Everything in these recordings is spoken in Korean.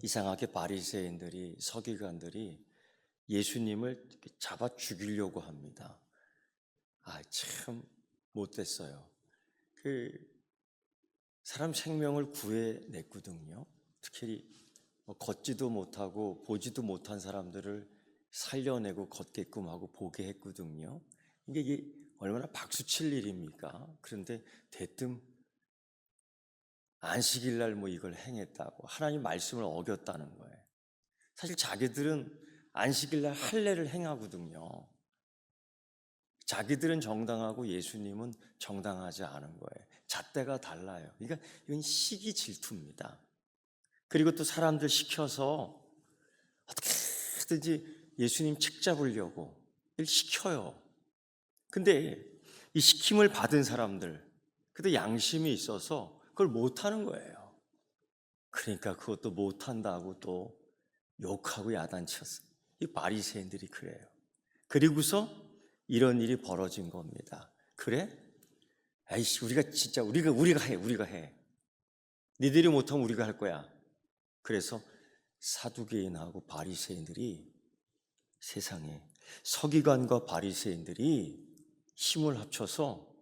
이상하게 바리새인들이, 서기관들이 예수님을 잡아 죽이려고 합니다. 참 못됐어요. 사람 생명을 구해냈거든요. 특히 걷지도 못하고 보지도 못한 사람들을 살려내고 걷게끔 하고 보게 했거든요. 이게 얼마나 박수칠 일입니까? 그런데 대뜸 안식일날 이걸 행했다고 하나님 말씀을 어겼다는 거예요. 사실 자기들은 안식일날 할례를 행하거든요. 자기들은 정당하고 예수님은 정당하지 않은 거예요. 잣대가 달라요. 그러니까 이건 시기 질투입니다. 그리고 또 사람들 시켜서 어떻게든지 예수님 책 잡으려고 시켜요. 근데 이 시킴을 받은 사람들, 그래도 양심이 있어서 그걸 못하는 거예요. 그러니까 그것도 못한다고 또 욕하고 야단쳤어요. 이 바리새인들이 그래요. 그리고서 이런 일이 벌어진 겁니다. 그래? 아이씨, 우리가 해. 니들이 못하면 우리가 할 거야. 그래서 사두개인하고 바리새인들이, 세상에 서기관과 바리새인들이 힘을 합쳐서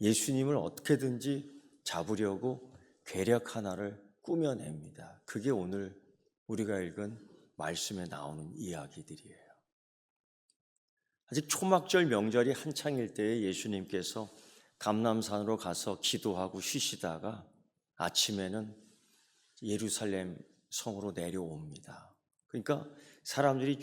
예수님을 어떻게든지 잡으려고 계략 하나를 꾸며냅니다. 그게 오늘 우리가 읽은 말씀에 나오는 이야기들이에요. 아직 초막절 명절이 한창일 때에 예수님께서 감람산으로 가서 기도하고 쉬시다가 아침에는 예루살렘 성으로 내려옵니다. 그러니까 사람들이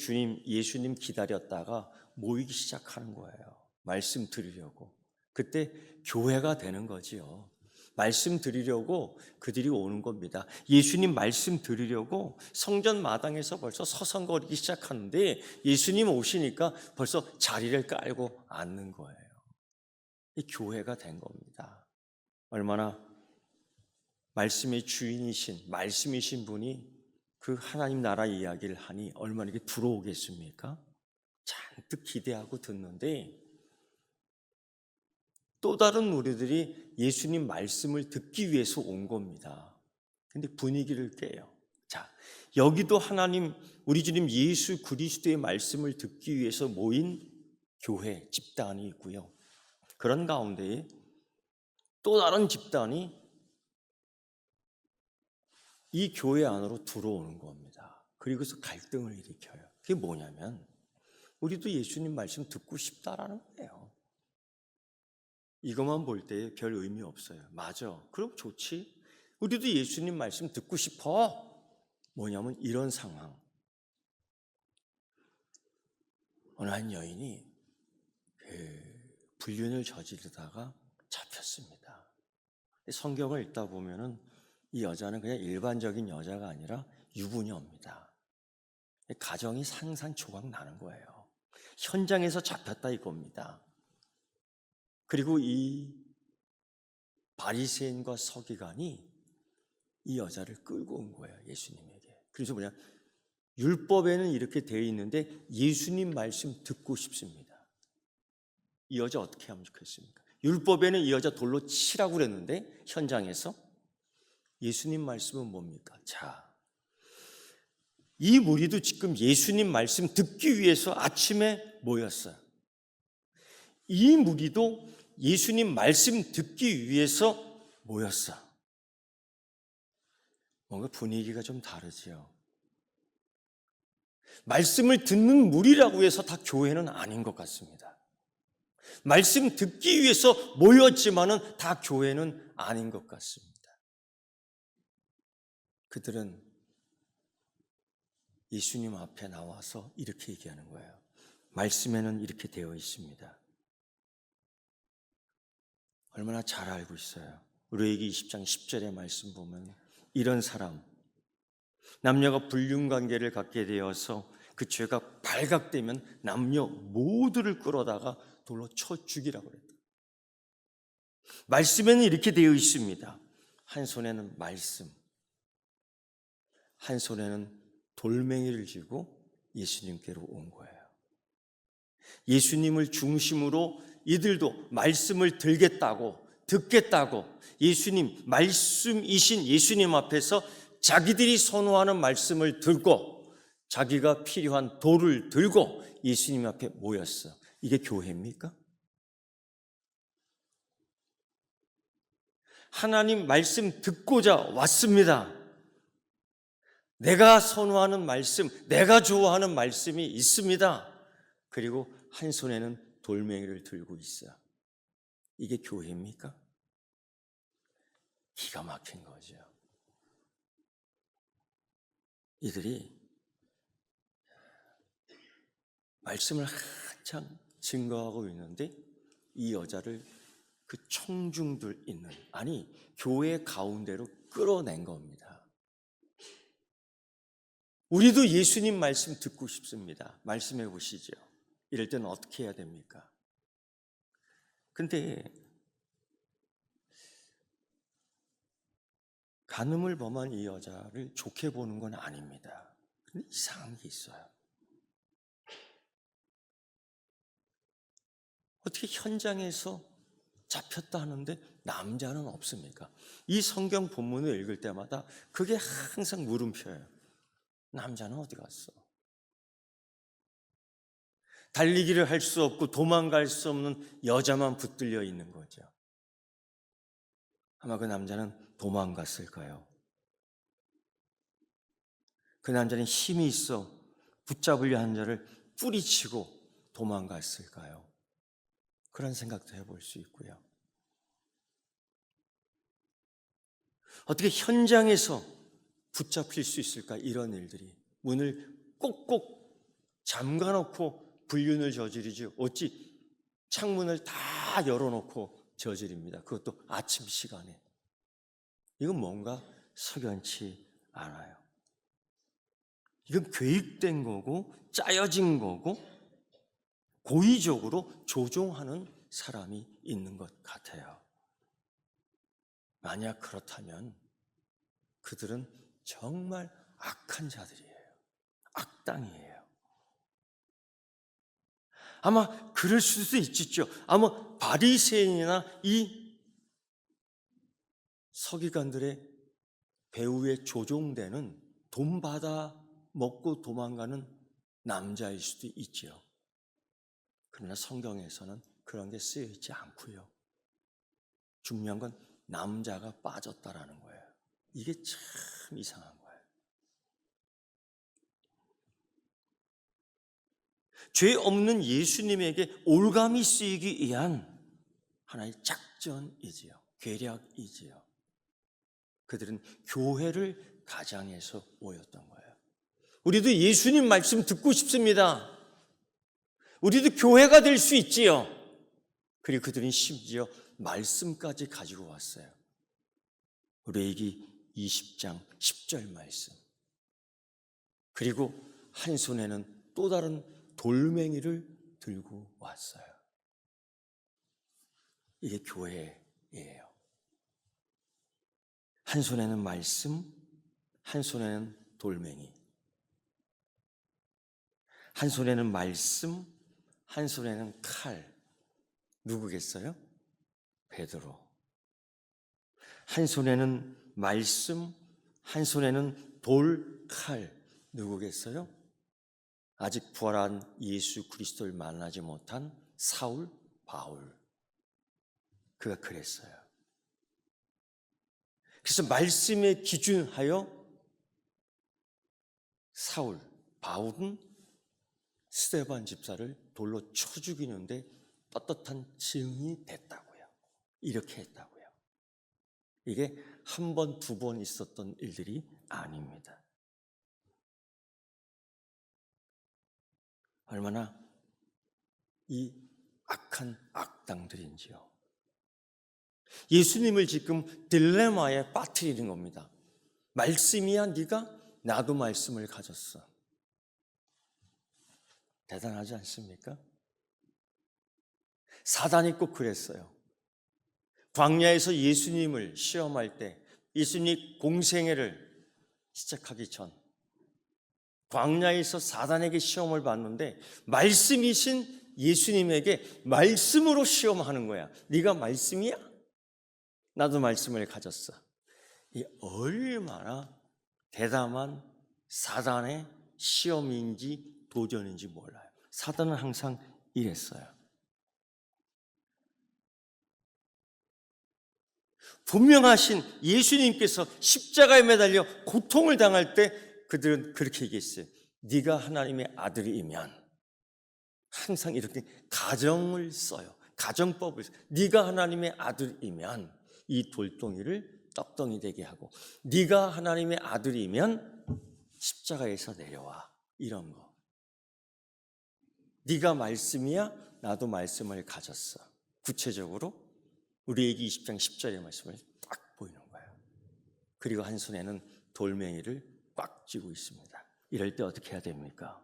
예수님 기다렸다가 모이기 시작하는 거예요. 말씀 들으려고. 그때 교회가 되는 거지요. 말씀 들으려고 그들이 오는 겁니다. 예수님 말씀 들으려고 성전 마당에서 벌써 서성거리기 시작하는데 예수님 오시니까 벌써 자리를 깔고 앉는 거예요. 이 교회가 된 겁니다. 얼마나 말씀의 주인이신, 말씀이신 분이 그 하나님 나라 이야기를 하니 얼마나 이게 들어오겠습니까? 잔뜩 기대하고 듣는데 또 다른 무리들이 예수님 말씀을 듣기 위해서 온 겁니다. 근데 분위기를 깨요. 자, 여기도 하나님, 우리 주님 예수 그리스도의 말씀을 듣기 위해서 모인 교회, 집단이 있고요. 그런 가운데에 또 다른 집단이 이 교회 안으로 들어오는 겁니다. 그리고서 갈등을 일으켜요. 그게 뭐냐면 우리도 예수님 말씀 듣고 싶다라는 거예요. 이것만 볼 때 별 의미 없어요. 맞아. 그럼 좋지. 우리도 예수님 말씀 듣고 싶어. 뭐냐면 이런 상황. 어느 한 여인이 불륜을 저지르다가 잡혔습니다. 성경을 읽다 보면은 이 여자는 그냥 일반적인 여자가 아니라 유부녀입니다. 가정이 산산조각 나는 거예요. 현장에서 잡혔다 이겁니다. 그리고 이 바리새인과 서기관이 이 여자를 끌고 온 거예요, 예수님에게. 그래서 율법에는 이렇게 되어 있는데 예수님 말씀 듣고 싶습니다. 이 여자 어떻게 하면 좋겠습니까? 율법에는 이 여자 돌로 치라고 그랬는데 현장에서 예수님 말씀은 뭡니까? 자, 이 무리도 지금 예수님 말씀 듣기 위해서 아침에 모였어요. 이 무리도 예수님 말씀 듣기 위해서 모였어요. 뭔가 분위기가 좀 다르지요. 말씀을 듣는 무리라고 해서 다 교회는 아닌 것 같습니다. 말씀 듣기 위해서 모였지만은 다 교회는 아닌 것 같습니다. 그들은 예수님 앞에 나와서 이렇게 얘기하는 거예요. 말씀에는 이렇게 되어 있습니다. 얼마나 잘 알고 있어요. 레위기 20장 10절의 말씀 보면 이런 사람, 남녀가 불륜관계를 갖게 되어서 그 죄가 발각되면 남녀 모두를 끌어다가 돌로 쳐 죽이라고 그랬다. 말씀에는 이렇게 되어 있습니다. 한 손에는 말씀, 한 손에는 돌멩이를 쥐고 예수님께로 온 거예요. 예수님을 중심으로 이들도 말씀을 들겠다고, 듣겠다고 예수님, 말씀이신 예수님 앞에서 자기들이 선호하는 말씀을 들고 자기가 필요한 돌을 들고 예수님 앞에 모였어. 이게 교회입니까? 하나님 말씀 듣고자 왔습니다. 내가 선호하는 말씀, 내가 좋아하는 말씀이 있습니다. 그리고 한 손에는 돌멩이를 들고 있어. 이게 교회입니까? 기가 막힌 거죠. 이들이 말씀을 한창 증거하고 있는데 이 여자를 그 청중들 있는, 아니 교회 가운데로 끌어낸 겁니다. 우리도 예수님 말씀 듣고 싶습니다. 말씀해 보시죠. 이럴 때는 어떻게 해야 됩니까? 근데 간음을 범한 이 여자를 좋게 보는 건 아닙니다. 근데 이상한 게 있어요. 어떻게 현장에서 잡혔다 하는데 남자는 없습니까? 이 성경 본문을 읽을 때마다 그게 항상 물음표예요. 남자는 어디 갔어? 달리기를 할 수 없고 도망갈 수 없는 여자만 붙들려 있는 거죠. 아마 그 남자는 도망갔을까요? 그 남자는 힘이 있어 붙잡으려 한 자를 뿌리치고 도망갔을까요? 그런 생각도 해볼 수 있고요. 어떻게 현장에서 붙잡힐 수 있을까? 이런 일들이. 문을 꼭꼭 잠가놓고 불륜을 저지르지 어찌 창문을 다 열어놓고 저지릅니다. 그것도 아침 시간에. 이건 뭔가 석연치 않아요. 이건 계획된 거고 짜여진 거고 고의적으로 조종하는 사람이 있는 것 같아요. 만약 그렇다면 그들은 정말 악한 자들이에요. 악당이에요. 아마 그럴 수도 있겠죠. 아마 바리새인이나 이 서기관들의 배후에 조종되는 돈 받아 먹고 도망가는 남자일 수도 있죠. 그러나 성경에서는 그런 게 쓰여 있지 않고요. 중요한 건 남자가 빠졌다라는 거예요. 이게 참 이상한 거예요. 죄 없는 예수님에게 올감이 쓰이기 위한 하나의 작전이지요. 계략이지요. 그들은 교회를 가장해서 모였던 거예요. 우리도 예수님 말씀 듣고 싶습니다. 우리도 교회가 될 수 있지요. 그리고 그들은 심지어 말씀까지 가지고 왔어요. 레위기 20장 10절 말씀. 그리고 한 손에는 또 다른 돌멩이를 들고 왔어요. 이게 교회예요. 한 손에는 말씀, 한 손에는 돌멩이. 한 손에는 말씀, 한 손에는 칼. 누구겠어요? 베드로. 한 손에는 말씀, 한 손에는 돌, 칼. 누구겠어요? 아직 부활한 예수 그리스도를 만나지 못한 사울, 바울. 그가 그랬어요. 그래서 말씀에 기준하여 사울, 바울은 스데반 집사를 돌로 쳐 죽이는데 떳떳한 증인이 됐다고요. 이렇게 했다고요. 이게 한 번, 두 번 있었던 일들이 아닙니다. 얼마나 이 악한 악당들인지요. 예수님을 지금 딜레마에 빠뜨리는 겁니다. 말씀이야 네가? 나도 말씀을 가졌어. 대단하지 않습니까? 사단이 꼭 그랬어요. 광야에서 예수님을 시험할 때 예수님 공생애를 시작하기 전 광야에서 사단에게 시험을 받는데 말씀이신 예수님에게 말씀으로 시험하는 거야. 네가 말씀이야? 나도 말씀을 가졌어. 이 얼마나 대담한 사단의 시험인지 도전인지 몰라요. 사단은 항상 이랬어요. 분명하신 예수님께서 십자가에 매달려 고통을 당할 때 그들은 그렇게 얘기했어요. 네가 하나님의 아들이면, 항상 이렇게 가정을 써요. 가정법을 써요. 네가 하나님의 아들이면 이 돌덩이를 떡덩이 되게 하고, 네가 하나님의 아들이면 십자가에서 내려와, 이런 거. 네가 말씀이야, 나도 말씀을 가졌어. 구체적으로 우리에게 20장 10절의 말씀을 딱 보이는 거예요. 그리고 한 손에는 돌멩이를 꽉 쥐고 있습니다. 이럴 때 어떻게 해야 됩니까?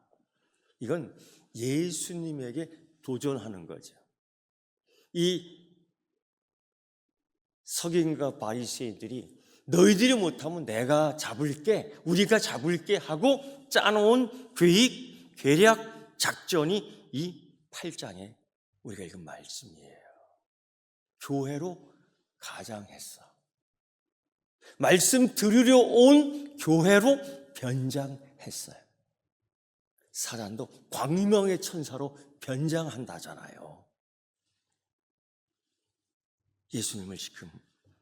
이건 예수님에게 도전하는 거죠. 이 서기관과 바리새인들이 너희들이 못하면 내가 잡을게, 우리가 잡을게 하고 짜놓은 계획, 계략, 작전이 이 8장에 우리가 읽은 말씀이에요. 교회로 가장했어. 말씀 들으려 온 교회로 변장했어요. 사단도 광명의 천사로 변장한다잖아요. 예수님을 지금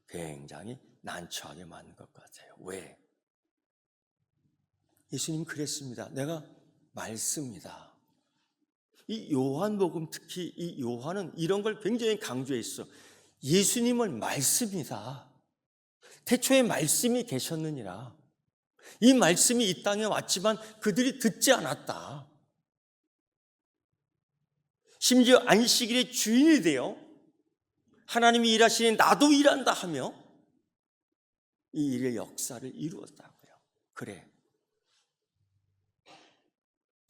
굉장히 난처하게 만든 것 같아요. 왜? 예수님 그랬습니다. 내가 말씀이다. 이 요한복음, 특히 이 요한은 이런 걸 굉장히 강조했어. 예수님은 말씀이다. 태초에 말씀이 계셨느니라. 이 말씀이 이 땅에 왔지만 그들이 듣지 않았다. 심지어 안식일의 주인이 되어 하나님이 일하시니 나도 일한다 하며 이 일의 역사를 이루었다고요. 그래,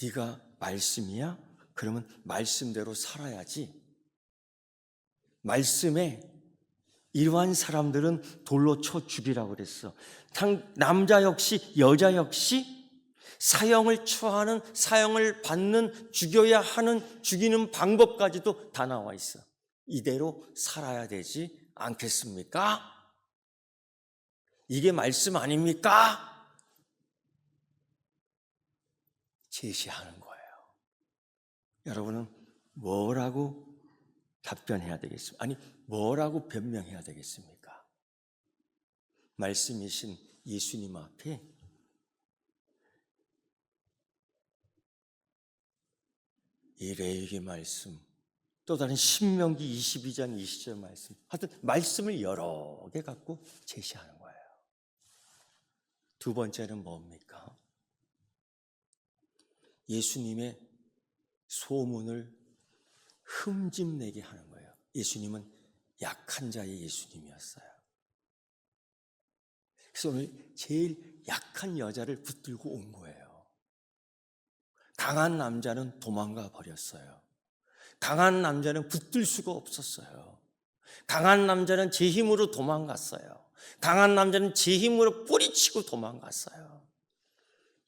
네가 말씀이야? 그러면 말씀대로 살아야지. 말씀에 이러한 사람들은 돌로 쳐 죽이라고 그랬어. 남자 역시 여자 역시 사형을 처하는, 사형을 받는, 죽여야 하는, 죽이는 방법까지도 다 나와 있어. 이대로 살아야 되지 않겠습니까? 이게 말씀 아닙니까? 제시하는 거예요. 여러분은 뭐라고 답변해야 되겠습니까? 아니, 뭐라고 변명해야 되겠습니까? 말씀이신 예수님 앞에 이 레위기 말씀, 또 다른 신명기 22장 20절 말씀, 하여튼 말씀을 여러 개 갖고 제시하는 거예요. 두 번째는 뭡니까? 예수님의 소문을 흠집내게 하는 거예요. 예수님은 약한 자의 예수님이었어요. 그래서 오늘 제일 약한 여자를 붙들고 온 거예요. 강한 남자는 도망가 버렸어요. 강한 남자는 붙들 수가 없었어요. 강한 남자는 제 힘으로 도망갔어요. 강한 남자는 제 힘으로 뿌리치고 도망갔어요.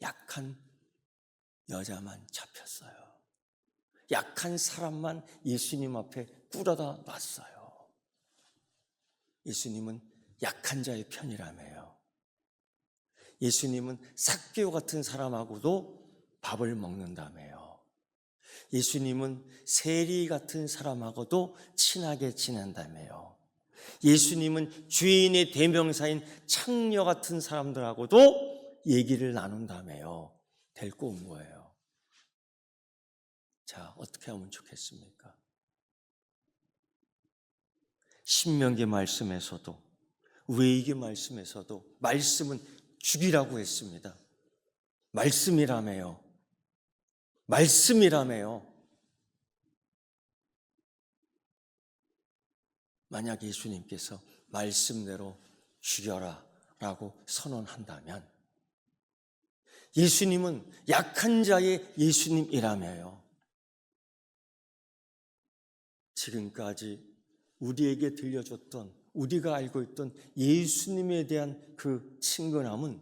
약한 여자만 잡혔어요. 약한 사람만 예수님 앞에 끌어다 놨어요. 예수님은 약한 자의 편이라며요. 예수님은 삭개오 같은 사람하고도 밥을 먹는다며요. 예수님은 세리 같은 사람하고도 친하게 지낸다며요. 예수님은 죄인의 대명사인 창녀 같은 사람들하고도 얘기를 나눈다며요. 데리고 온 거예요. 자, 어떻게 하면 좋겠습니까? 신명기 말씀에서도, 외이기 말씀에서도 말씀은 죽이라고 했습니다. 말씀이라며요. 말씀이라며요. 만약 예수님께서 말씀대로 죽여라 라고 선언한다면 예수님은 약한 자의 예수님이라며요. 지금까지 우리에게 들려줬던, 우리가 알고 있던 예수님에 대한 그 친근함은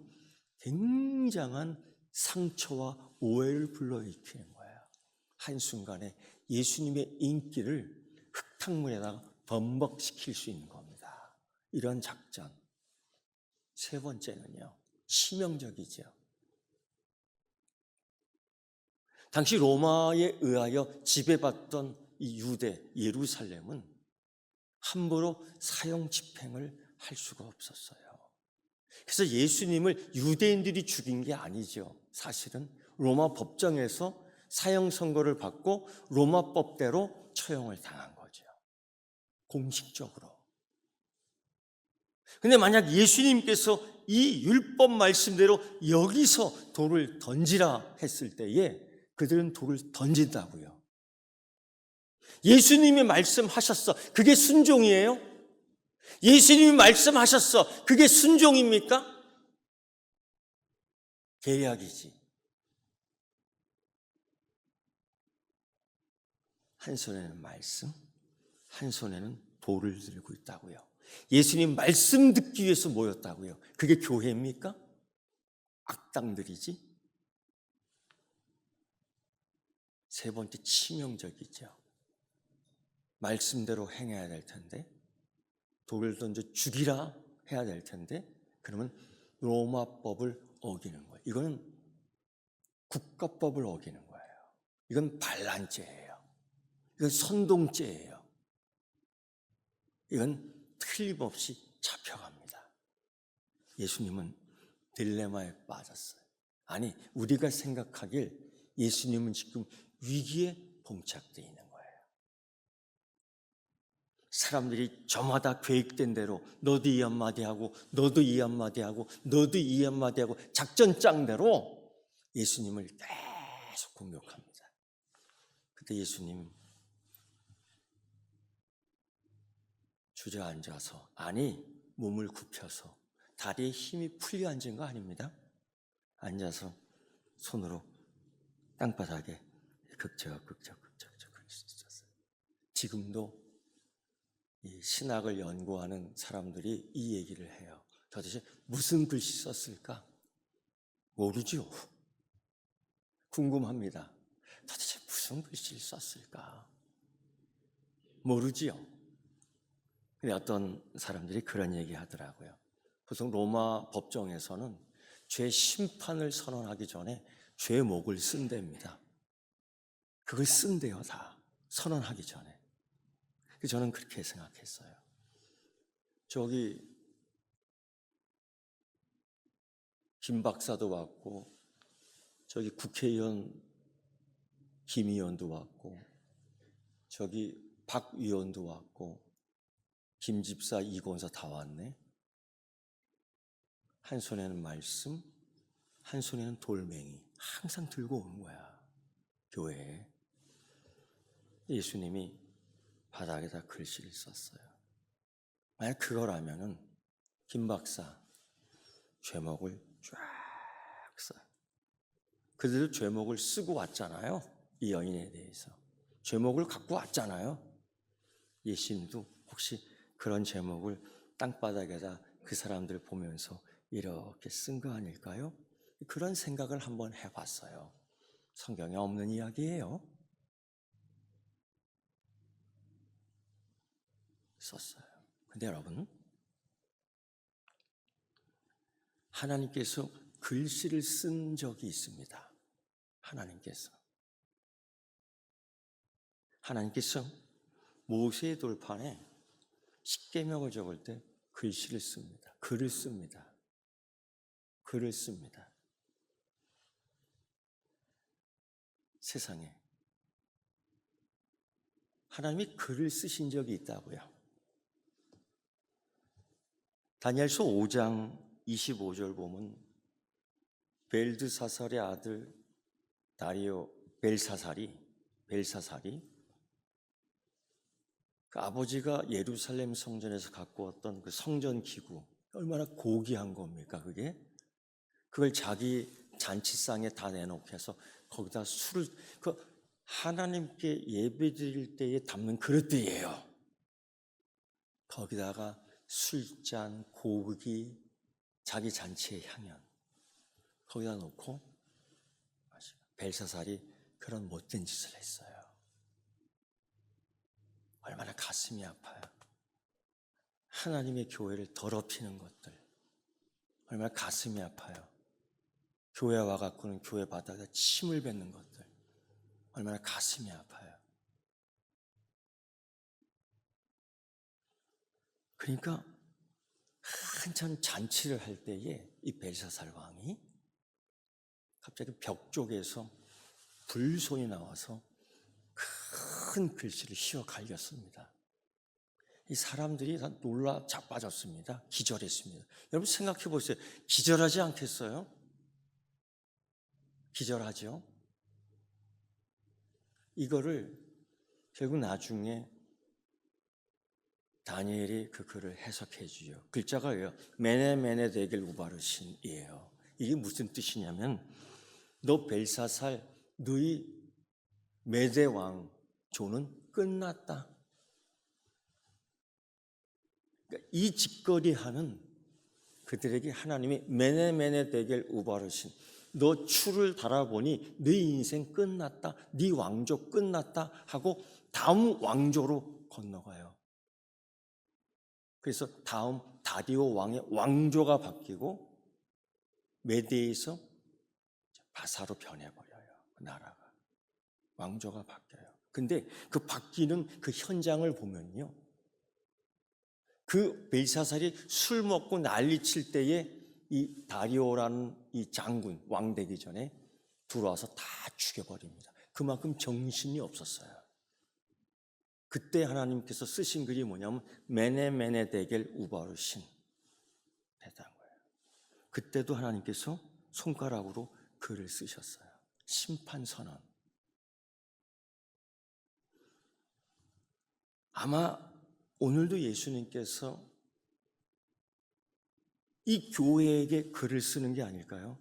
굉장한 상처와 오해를 불러일으키는 거예요. 한순간에 예수님의 인기를 흙탕물에다가 범벅시킬 수 있는 겁니다. 이런 작전. 세 번째는요, 치명적이죠. 당시 로마에 의하여 지배받던 이 유대, 예루살렘은 함부로 사형 집행을 할 수가 없었어요. 그래서 예수님을 유대인들이 죽인 게 아니죠. 사실은 로마 법정에서 사형 선고를 받고 로마 법대로 처형을 당한 거죠. 공식적으로. 근데 만약 예수님께서 이 율법 말씀대로 여기서 돌을 던지라 했을 때에 그들은 돌을 던진다고요. 예수님이 말씀하셨어. 그게 순종이에요? 예수님이 말씀하셨어. 그게 순종입니까? 계약이지. 한 손에는 말씀, 한 손에는 돌을 들고 있다고요. 예수님 말씀 듣기 위해서 모였다고요. 그게 교회입니까? 악당들이지. 세 번째, 치명적이죠. 말씀대로 행해야 될 텐데, 돌을 던져 죽이라 해야 될 텐데, 그러면 로마법을 어기는 거예요. 이거는 국가법을 어기는 거예요. 이건 반란죄예요. 이건 선동죄예요. 이건 틀림없이 잡혀갑니다. 예수님은 딜레마에 빠졌어요. 아니, 우리가 생각하길 예수님은 지금 위기에 봉착되어 있는 거예요. 사람들이 저마다 계획된 대로 너도 이 한마디 하고 너도 이 한마디 하고 너도 이 한마디 하고 작전 짱대로 예수님을 계속 공격합니다. 그때 예수님 주저앉아서, 아니 몸을 굽혀서 다리에 힘이 풀려 앉은 거 아닙니다. 앉아서 손으로 땅바닥에 극적극적 있었어요. 지금도 이 신학을 연구하는 사람들이 이 얘기를 해요. 도대체 무슨 글씨 썼을까? 모르죠. 궁금합니다. 도대체 무슨 글씨를 썼을까? 모르지요. 근데 어떤 사람들이 그런 얘기 하더라고요. 보통 로마 법정에서는 죄 심판을 선언하기 전에 죄목을 쓴답니다. 그걸 쓴대요, 다. 선언하기 전에. 저는 그렇게 생각했어요. 저기 김 박사도 왔고, 저기 국회의원 김 의원도 왔고, 저기 박 의원도 왔고, 김 집사 이 권사 다 왔네. 한 손에는 말씀, 한 손에는 돌멩이 항상 들고 오는 거야, 교회에. 예수님이 바닥에다 글씨를 썼어요. 만약 그거라면은 김 박사 죄목을 쫙 써요. 그들도 죄목을 쓰고 왔잖아요. 이 여인에 대해서 죄목을 갖고 왔잖아요. 예수님도 혹시 그런 제목을 땅바닥에다 그 사람들 보면서 이렇게 쓴 거 아닐까요? 그런 생각을 한번 해봤어요. 성경에 없는 이야기예요. 썼어요. 근데 여러분, 하나님께서 글씨를 쓴 적이 있습니다. 하나님께서 모세의 돌판에 십계명을 적을 때 글씨를 씁니다. 글을 씁니다. 세상에 하나님이 글을 쓰신 적이 있다고요. 다니엘서 5장 25절 보면 벨드사살의 아들 다리오 벨사살이 그 아버지가 예루살렘 성전에서 갖고 왔던 그 성전 기구, 얼마나 고귀한 겁니까 그게? 그걸 자기 잔치상에 다 내놓게 해서 거기다 술을, 그 하나님께 예배드릴 때에 담는 그릇들이에요. 거기다가 술잔, 고기, 자기 잔치의 향연 거기다 놓고 벨사살이 그런 못된 짓을 했어요. 얼마나 가슴이 아파요. 하나님의 교회를 더럽히는 것들 얼마나 가슴이 아파요. 교회 와갖고는 교회 바닥에 침을 뱉는 것들 얼마나 가슴이 아파요. 그러니까 한참 잔치를 할 때에 이 벨사살 왕이 갑자기 벽 쪽에서 불손이 나와서 큰 글씨를 휘어 갈겼습니다. 이 사람들이 다 놀라 자빠졌습니다. 기절했습니다. 여러분 생각해 보세요. 기절하지 않겠어요? 기절하죠? 이거를 결국 나중에 다니엘이 그 글을 해석해 주죠. 글자가 왜요? 메네 데겔 우바르신이에요. 이게 무슨 뜻이냐면 너 벨사살 너희 메대 왕 조는 끝났다. 그러니까 이 짓거리하는 그들에게 하나님이 메네 데겔 우바르신 너 추를 달아보니 네 인생 끝났다. 네 왕조 끝났다 하고 다음 왕조로 건너가요. 그래서 다음 다리오 왕의 왕조가 바뀌고 메대에서 바사로 변해버려요. 그 나라가. 왕조가 바뀌어요. 근데 그 바뀌는 그 현장을 보면요. 그 벨사살이 술 먹고 난리 칠 때에 이 다리오라는 이 장군, 왕 되기 전에 들어와서 다 죽여버립니다. 그만큼 정신이 없었어요. 그때 하나님께서 쓰신 글이 뭐냐면 메네 데겔 우바르신 됐다는 거예요. 그때도 하나님께서 손가락으로 글을 쓰셨어요. 심판선언. 아마 오늘도 예수님께서 이 교회에게 글을 쓰는 게 아닐까요?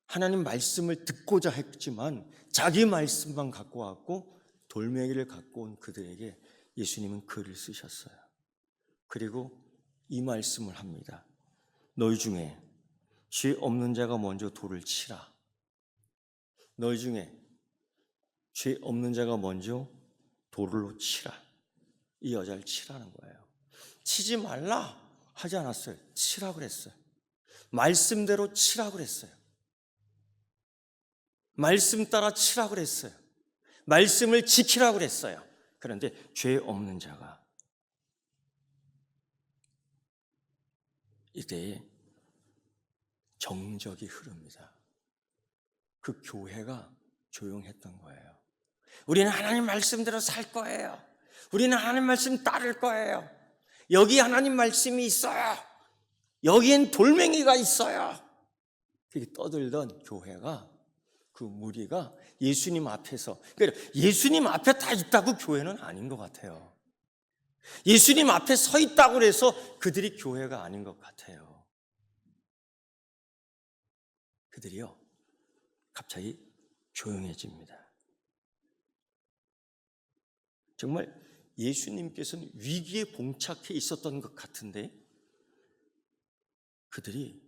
하나님 말씀을 듣고자 했지만 자기 말씀만 갖고 왔고 돌멩이를 갖고 온 그들에게 예수님은 글을 쓰셨어요. 그리고 이 말씀을 합니다. 너희 중에 죄 없는 자가 먼저 돌을 치라. 너희 중에 죄 없는 자가 먼저 돌로 치라. 이 여자를 치라는 거예요. 치지 말라 하지 않았어요. 치라 그랬어요. 말씀대로 치라 그랬어요. 말씀 따라 치라 그랬어요. 말씀을 지키라 그랬어요. 그런데 죄 없는 자가 이때에 정적이 흐릅니다. 그 교회가 조용했던 거예요. 우리는 하나님 말씀대로 살 거예요. 우리는 하나님 말씀 따를 거예요. 여기 하나님 말씀이 있어요. 여기엔 돌멩이가 있어요. 그렇게 떠들던 교회가 그 무리가 예수님 앞에서 그러니까 예수님 앞에 다 있다고 교회는 아닌 것 같아요. 예수님 앞에 서 있다고 해서 그들이 교회가 아닌 것 같아요. 그들이요 갑자기 조용해집니다. 정말 예수님께서는 위기에 봉착해 있었던 것 같은데 그들이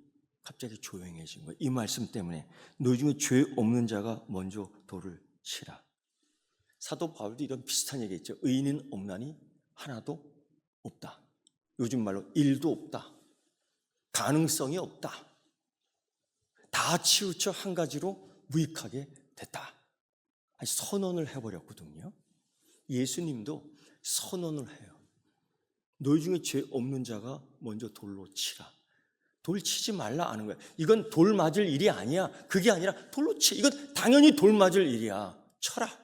갑자기 조용해진 거예요. 이 말씀 때문에 너희 중에 죄 없는 자가 먼저 돌을 치라. 사도 바울도 이런 비슷한 얘기 했죠. 의인은 없나니 하나도 없다. 요즘 말로 일도 없다. 가능성이 없다. 다 치우쳐 한 가지로 무익하게 됐다. 아니, 선언을 해버렸거든요. 예수님도 선언을 해요. 너희 중에 죄 없는 자가 먼저 돌로 치라. 돌 치지 말라 하는 거야. 이건 돌 맞을 일이 아니야. 그게 아니라 돌로 치. 이건 당연히 돌 맞을 일이야. 쳐라.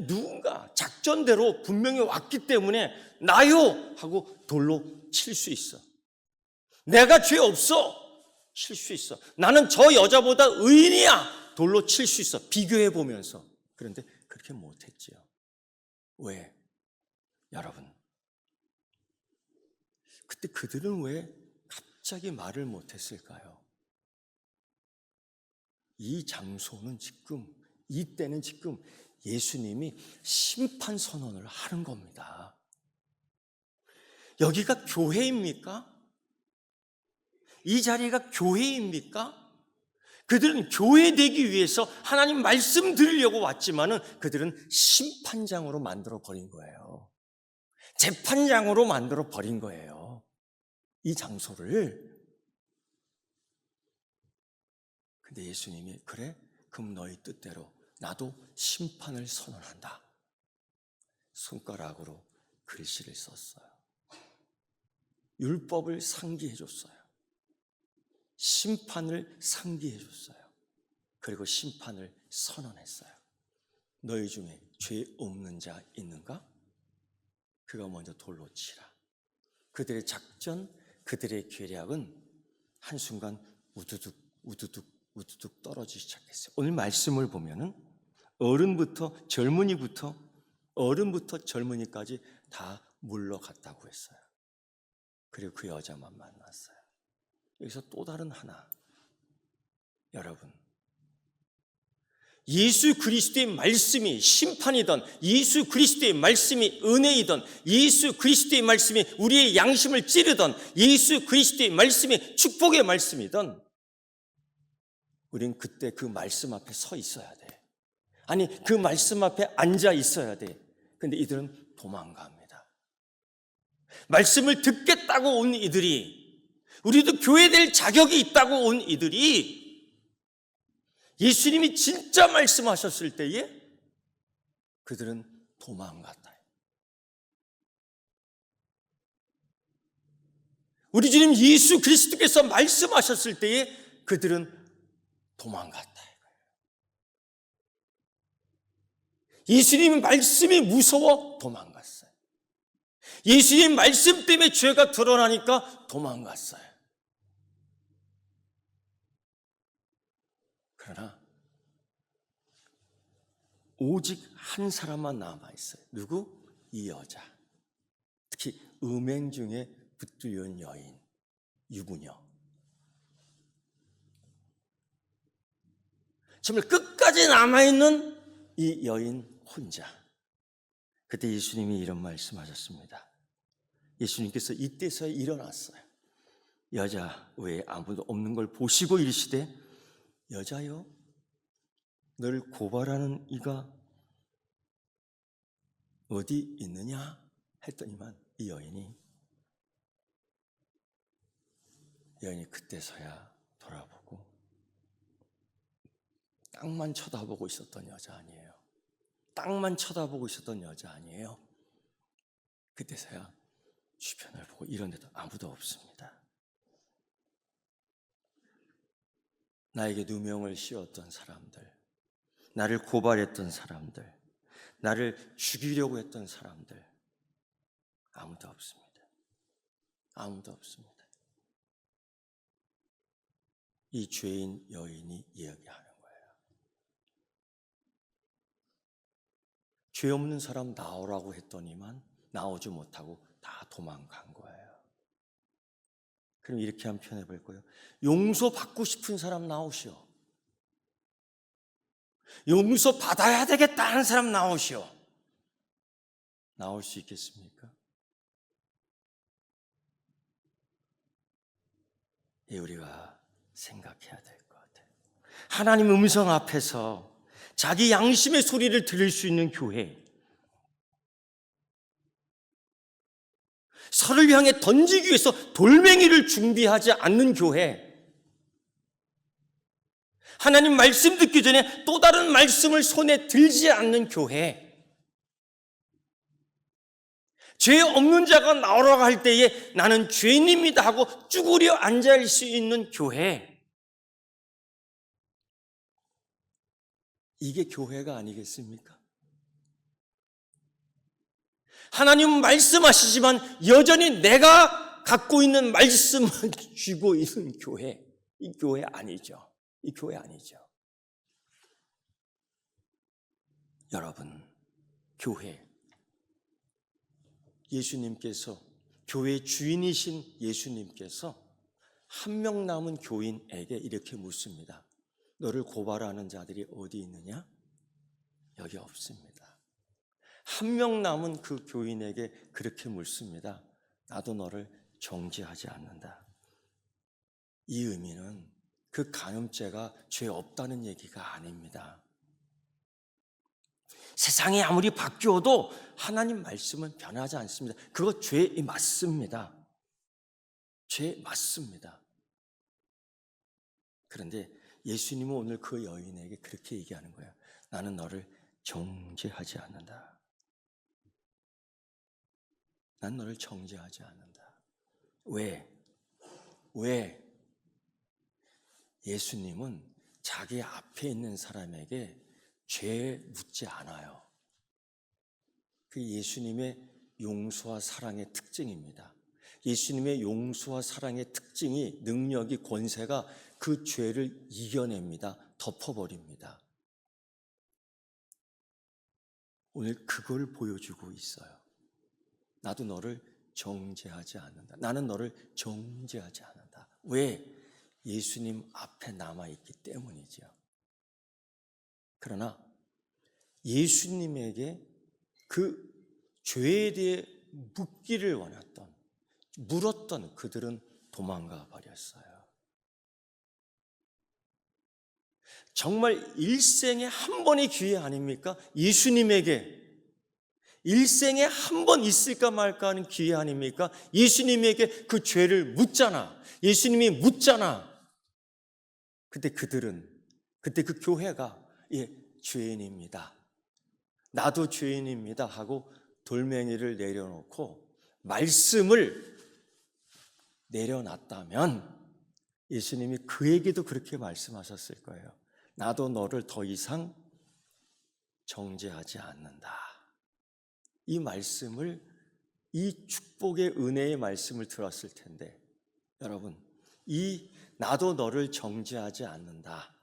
누군가 작전대로 분명히 왔기 때문에 나요 하고 돌로 칠 수 있어. 내가 죄 없어. 칠 수 있어. 나는 저 여자보다 의인이야. 돌로 칠 수 있어. 비교해 보면서. 그런데 그렇게 못했지요. 왜? 여러분, 그때 그들은 왜 갑자기 말을 못했을까요? 이 장소는 지금, 이때는 지금 예수님이 심판 선언을 하는 겁니다. 여기가 교회입니까? 이 자리가 교회입니까? 그들은 교회되기 위해서 하나님 말씀 들으려고 왔지만은 그들은 심판장으로 만들어 버린 거예요. 재판장으로 만들어 버린 거예요. 이 장소를. 근데 예수님이 그래? 그럼 너희 뜻대로 나도 심판을 선언한다. 손가락으로 글씨를 썼어요. 율법을 상기해 줬어요. 심판을 상기해 줬어요. 그리고 심판을 선언했어요. 너희 중에 죄 없는 자 있는가? 그가 먼저 돌로 치라. 그들의 작전, 그들의 계략은 한순간 우두둑 우두둑 우두둑 떨어지기 시작했어요. 오늘 말씀을 보면은 어른부터 젊은이까지 다 물러갔다고 했어요. 그리고 그 여자만 만났어요. 여기서 또 다른 하나, 여러분, 예수 그리스도의 말씀이 심판이든, 예수 그리스도의 말씀이 은혜이든, 예수 그리스도의 말씀이 우리의 양심을 찌르든, 예수 그리스도의 말씀이 축복의 말씀이든, 우린 그때 그 말씀 앞에 서 있어야 돼. 아니, 그 말씀 앞에 앉아 있어야 돼. 근데 이들은 도망갑니다. 말씀을 듣겠다고 온 이들이, 우리도 교회될 자격이 있다고 온 이들이 예수님이 진짜 말씀하셨을 때에 그들은 도망갔다. 우리 주님 예수 그리스도께서 말씀하셨을 때에 그들은 도망갔다. 예수님 말씀이 무서워 도망갔어요. 예수님 말씀 때문에 죄가 드러나니까 도망갔어요. 그러나 오직 한 사람만 남아있어요. 누구? 이 여자. 특히 음행 중에 붙들려온 여인, 유부녀. 정말 끝까지 남아있는 이 여인 혼자. 그때 예수님이 이런 말씀하셨습니다. 예수님께서 이때서야 일어났어요. 여자 외에 아무도 없는 걸 보시고 이르시되, 여자여, 너를 고발하는 이가 어디 있느냐 했더니만 이 여인이 그때서야 돌아보고 땅만 쳐다보고 있었던 여자 아니에요. 땅만 쳐다보고 있었던 여자 아니에요. 그때서야 주변을 보고 이런데도 아무도 없습니다. 나에게 누명을 씌웠던 사람들, 나를 고발했던 사람들, 나를 죽이려고 했던 사람들, 아무도 없습니다. 아무도 없습니다. 이 죄인 여인이 이야기하는 거예요. 죄 없는 사람 나오라고 했더니만 나오지 못하고 다 도망간 거예요. 그럼 이렇게 한번 표현해 볼 거예요. 용서받고 싶은 사람 나오시오. 용서 받아야 되겠다 하는 사람 나오시오. 나올 수 있겠습니까? 이 우리가 생각해야 될 것 같아요. 하나님 음성 앞에서 자기 양심의 소리를 들을 수 있는 교회, 서를 향해 던지기 위해서 돌멩이를 준비하지 않는 교회, 하나님 말씀 듣기 전에 또 다른 말씀을 손에 들지 않는 교회, 죄 없는 자가 나오라고 할 때에 나는 죄인입니다 하고 쭈그려 앉을 수 있는 교회, 이게 교회가 아니겠습니까? 하나님은 말씀하시지만 여전히 내가 갖고 있는 말씀을 쥐고 있는 교회, 이 교회 아니죠. 이 교회 아니죠. 여러분, 교회, 예수님께서, 교회 주인이신 예수님께서 한 명 남은 교인에게 이렇게 묻습니다. 너를 고발하는 자들이 어디 있느냐? 여기 없습니다. 한 명 남은 그 교인에게 그렇게 묻습니다. 나도 너를 정죄하지 않는다. 이 의미는 그 간음죄가 죄 없다는 얘기가 아닙니다. 세상이 아무리 바뀌어도 하나님 말씀은 변하지 않습니다. 그거 죄 맞습니다. 죄 맞습니다. 그런데 예수님은 오늘 그 여인에게 그렇게 얘기하는 거예요. 나는 너를 정죄하지 않는다. 난 너를 정죄하지 않는다. 왜? 예수님은 자기 앞에 있는 사람에게 죄 묻지 않아요. 그 예수님의 용서와 사랑의 특징입니다. 예수님의 용서와 사랑의 특징이, 능력이, 권세가 그 죄를 이겨냅니다. 덮어버립니다. 오늘 그걸 보여주고 있어요. 나도 너를 정죄하지 않는다. 나는 너를 정죄하지 않는다. 왜? 예수님 앞에 남아있기 때문이죠. 그러나 예수님에게 그 죄에 대해 묻기를 물었던 그들은 도망가 버렸어요. 정말 일생에 한 번의 기회 아닙니까? 예수님에게 일생에 한 번 있을까 말까 하는 기회 아닙니까? 예수님에게 그 죄를 묻잖아. 예수님이 묻잖아. 그때 그 교회가 죄인입니다. 나도 죄인입니다 하고 돌멩이를 내려놓고 말씀을 내려놨다면 예수님이 그에게도 그렇게 말씀하셨을 거예요. 나도 너를 더 이상 정죄하지 않는다. 이 말씀을, 이 축복의 은혜의 말씀을 들었을 텐데, 여러분, 이 나도 너를 정죄하지 않는다,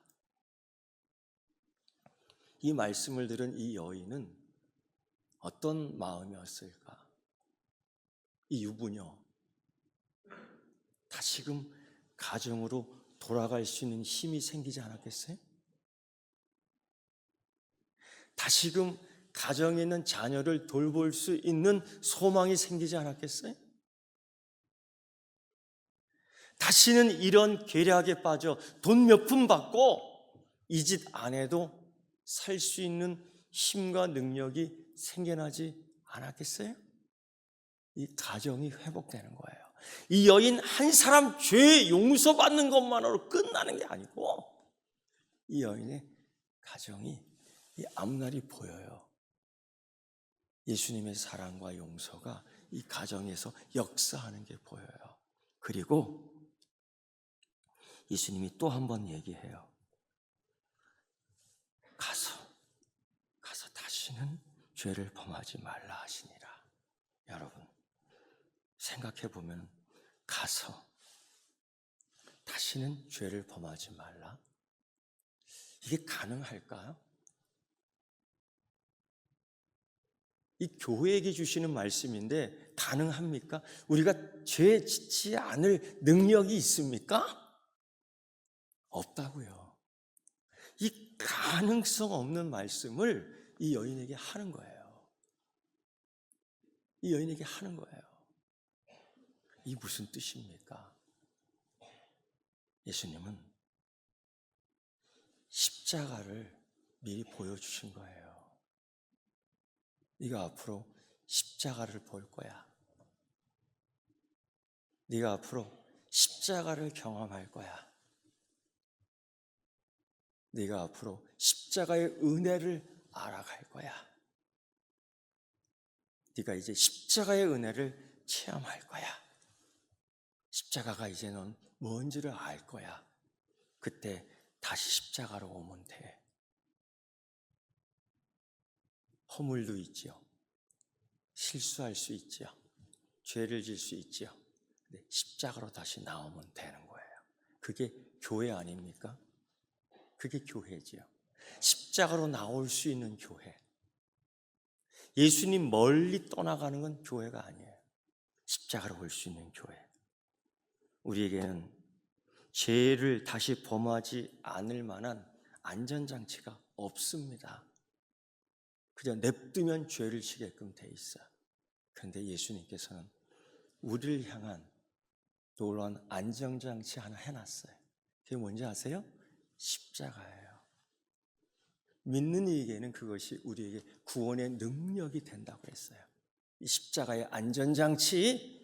이 말씀을 들은 이 여인은 어떤 마음이었을까? 이 유부녀 다시금 가정으로 돌아갈 수 있는 힘이 생기지 않았겠어요? 다시금 가정에 있는 자녀를 돌볼 수 있는 소망이 생기지 않았겠어요? 다시는 이런 계략에 빠져 돈 몇 푼 받고 이 집 안에도 살 수 있는 힘과 능력이 생겨나지 않았겠어요? 이 가정이 회복되는 거예요. 이 여인 한 사람 죄 용서받는 것만으로 끝나는 게 아니고 이 여인의 가정이 이 앞날이 보여요. 예수님의 사랑과 용서가 이 가정에서 역사하는 게 보여요. 그리고 예수님이 또 한 번 얘기해요. 가서 다시는 죄를 범하지 말라 하시니라. 여러분, 생각해 보면 가서 다시는 죄를 범하지 말라. 이게 가능할까요? 이 교회에게 주시는 말씀인데 가능합니까? 우리가 죄 짓지 않을 능력이 있습니까? 없다고요. 이 가능성 없는 말씀을 이 여인에게 하는 거예요. 이 여인에게 하는 거예요. 이 무슨 뜻입니까? 예수님은 십자가를 미리 보여주신 거예요. 네가 앞으로 십자가를 볼 거야. 네가 앞으로 십자가를 경험할 거야. 네가 앞으로 십자가의 은혜를 알아갈 거야. 네가 이제 십자가의 은혜를 체험할 거야. 십자가가 이제 넌 뭔지를 알 거야. 그때 다시 십자가로 오면 돼. 허물도 있지요. 실수할 수 있지요. 죄를 질 수 있지요. 근데 십자가로 다시 나오면 되는 거예요. 그게 교회 아닙니까? 그게 교회지요. 십자가로 나올 수 있는 교회. 예수님 멀리 떠나가는 건 교회가 아니에요. 십자가로 올 수 있는 교회. 우리에게는 죄를 다시 범하지 않을 만한 안전장치가 없습니다. 그냥 냅두면 죄를 지게끔 돼 있어요. 그런데 예수님께서는 우리를 향한 놀라운 안전장치 하나 해놨어요. 그게 뭔지 아세요? 십자가예요. 믿는 이에게는 그것이 우리에게 구원의 능력이 된다고 했어요. 이 십자가의 안전장치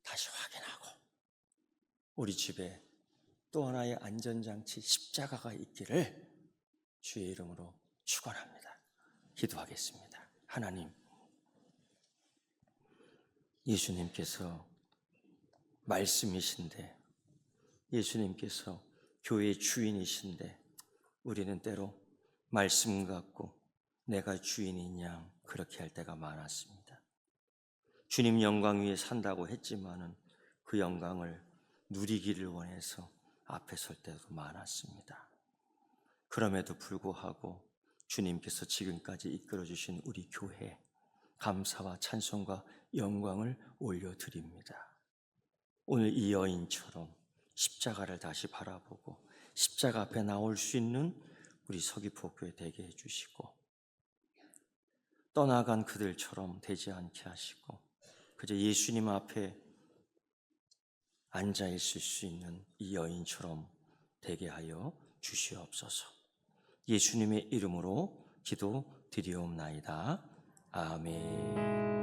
다시 확인하고 우리 집에 또 하나의 안전장치 십자가가 있기를 주의 이름으로 축원합니다. 기도하겠습니다. 하나님, 예수님께서 말씀이신데, 예수님께서 교회의 주인이신데 우리는 때로 말씀 갖고 내가 주인인 양 그렇게 할 때가 많았습니다. 주님 영광 위에 산다고 했지만은 그 영광을 누리기를 원해서 앞에 설 때도 많았습니다. 그럼에도 불구하고 주님께서 지금까지 이끌어 주신 우리 교회 감사와 찬송과 영광을 올려드립니다. 오늘 이 여인처럼 십자가를 다시 바라보고 십자가 앞에 나올 수 있는 우리 서귀포교회 되게 해주시고, 떠나간 그들처럼 되지 않게 하시고 그저 예수님 앞에 앉아 있을 수 있는 이 여인처럼 되게 하여 주시옵소서. 예수님의 이름으로 기도드리옵나이다. 아멘.